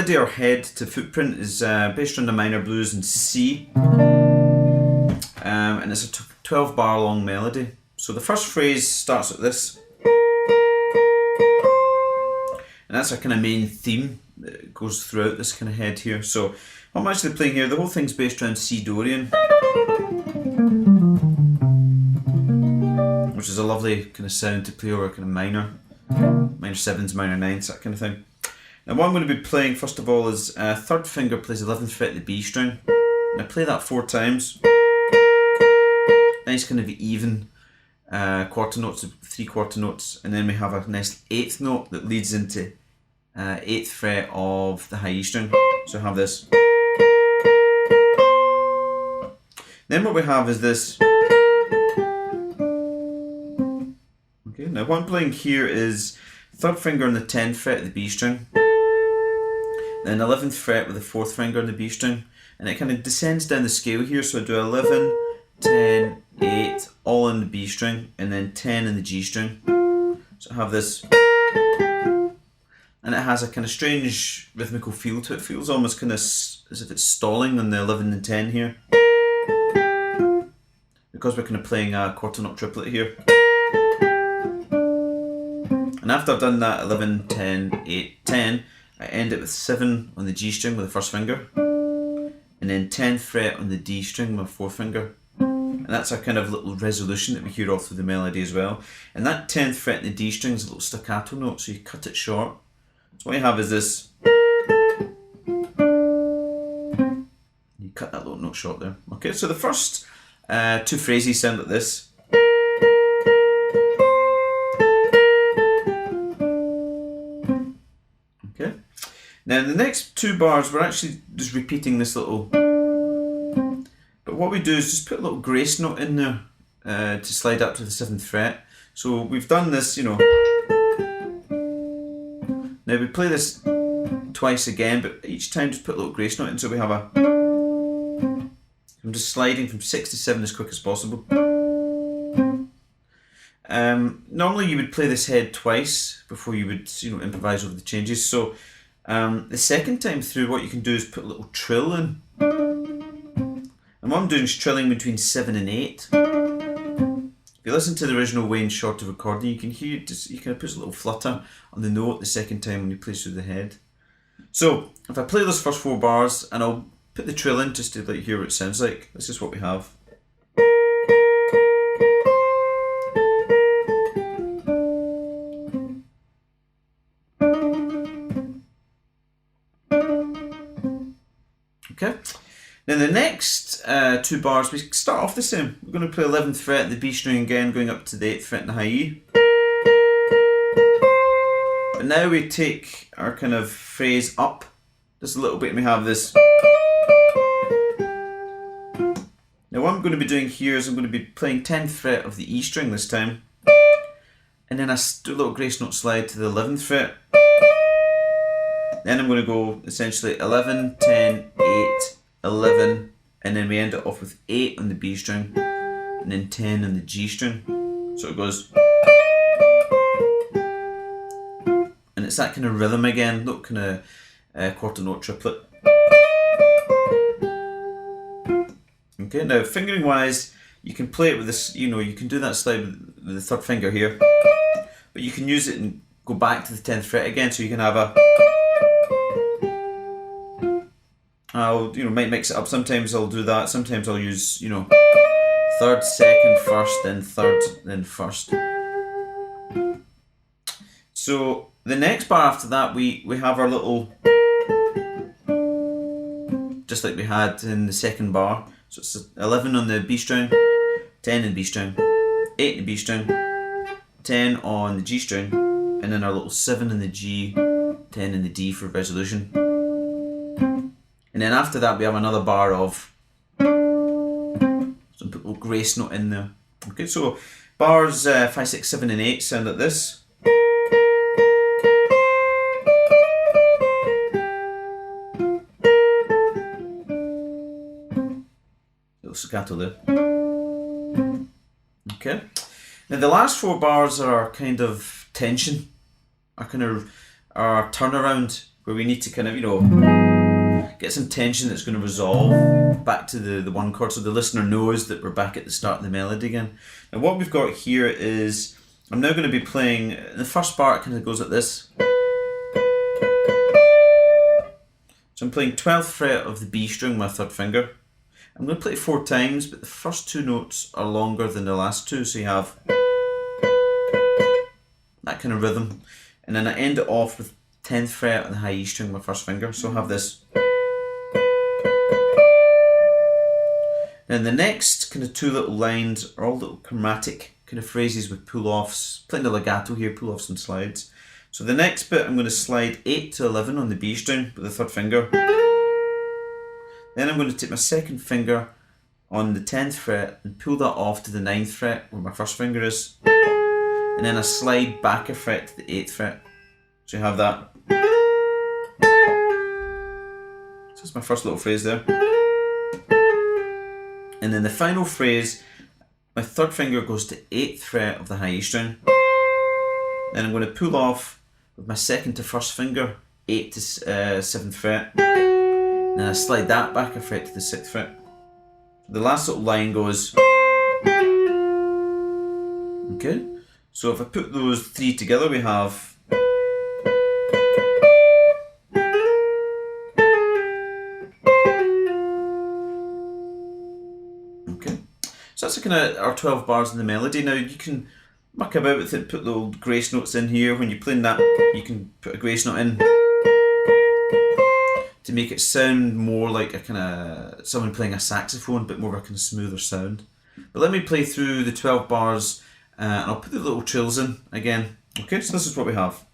melody or head to footprint is based on the minor blues in C, and it's a 12 bar long melody. So the first phrase starts like this, and that's a kind of main theme that goes throughout this kind of head here. So what I'm actually playing here, the whole thing's based around C Dorian, which is a lovely kind of sound to play over kind of minor 7s, minor 9s, that kind of thing. Now what I'm going to be playing first of all is third finger plays 11th fret of the B string. And I play that 4 times. Nice kind of even quarter notes, 3 quarter notes, and then we have a nice 8th note that leads into 8th fret of the high E string. So I have this. Then what we have is this. Okay, now what I'm playing here is third finger on the 10th fret of the B string, then 11th fret with the 4th finger on the B string, and it kind of descends down the scale here. So I do 11, 10, 8, all on the B string, and then 10 in the G string. So I have this, and it has a kind of strange rhythmical feel to it. It feels almost kind of as if it's stalling on the 11 and 10 here, because we're kind of playing a quarter note triplet here. And after I've done that 11, 10, 8, 10, I end it with 7 on the G string with the first finger, and then 10th fret on the D string with the 4th finger. And that's a kind of little resolution that we hear all through the melody as well. And that 10th fret in the D string is a little staccato note, so you cut it short. So what you have is this. You cut that little note short there. Okay, so the first 2 phrases sound like this. Okay. Now the next 2 bars we're actually just repeating this little, but what we do is just put a little grace note in there to slide up to the 7th fret. So we've done this, you know. Now we play this twice again, but each time just put a little grace note in, so we have a, I'm just sliding from 6 to 7 as quick as possible. Normally you would play this head twice before you would, you know, improvise over the changes. So the second time through, what you can do is put a little trill in. And what I'm doing is trilling between 7 and 8. If you listen to the original Wayne Shorter recording, you can hear it just, you kind of put a little flutter on the note the second time when you play through the head. So if I play those first 4 bars, and I'll put the trill in just to hear what it sounds like. This is what we have. Okay. Now the next 2 bars, we start off the same. We're going to play 11th fret, the B string again, going up to the 8th fret in the high E. But now we take our kind of phrase up just a little bit, and we have this. Now what I'm going to be doing here is I'm going to be playing 10th fret of the E string this time, and then I do a little grace note slide to the 11th fret. Then I'm going to go essentially 11, 10, 8, 11, and then we end it off with 8 on the B string, and then 10 on the G string. So it goes, and it's that kind of rhythm again, not kind of quarter note triplet. Okay, now fingering wise, you can play it with this, you know, you can do that slide with the 3rd finger here, but you can use it and go back to the 10th fret again, so you can have a, I'll, you know, might mix it up. Sometimes I'll do that. Sometimes I'll use, you know, 3rd, 2nd, 1st, then 3rd, then 1st. So the next bar after that, we have our little, just like we had in the 2nd bar. So it's 11 on the B string, 10 in the B string, 8 in the B string, 10 on the G string, and then our little 7 in the G, 10 in the D for resolution. And then after that we have another bar of, so put a little grace note in there. Okay, so bars 5, 6, 7 and 8 sound like this. Little staccato there. Okay. Now the last 4 bars are kind of tension, are kind of our turnaround where we need to kind of, you know, get some tension that's going to resolve back to the one chord, so the listener knows that we're back at the start of the melody again. Now what we've got here is, I'm now going to be playing, the first bar kind of goes like this. So I'm playing 12th fret of the B string with my third finger. I'm going to play it 4 times, but the first 2 notes are longer than the last 2, so you have that kind of rhythm. And then I end it off with 10th fret on the high E string with my first finger, so I have this. Then the next kind of 2 little lines are all little chromatic kind of phrases with pull-offs, playing the legato here, pull-offs and slides. So the next bit I'm going to slide 8 to 11 on the B string with the third finger. Then I'm going to take my second finger on the 10th fret and pull that off to the 9th fret where my first finger is. And then I slide back a fret to the 8th fret. So you have that. So that's my first little phrase there. And then the final phrase, my third finger goes to 8th fret of the high E string. Then I'm going to pull off with my second to first finger, 8 to 7th fret. And then I slide that back a fret to the 6th fret. The last little line goes. Okay, so if I put those 3 together, we have. Okay, so that's kind of our 12 bars in the melody. Now you can muck about with it, put little grace notes in here. When you're playing that, you can put a grace note in to make it sound more like a kind of someone playing a saxophone, but more of a kind of smoother sound. But let me play through the 12 bars and I'll put the little trills in again. Okay, so this is what we have.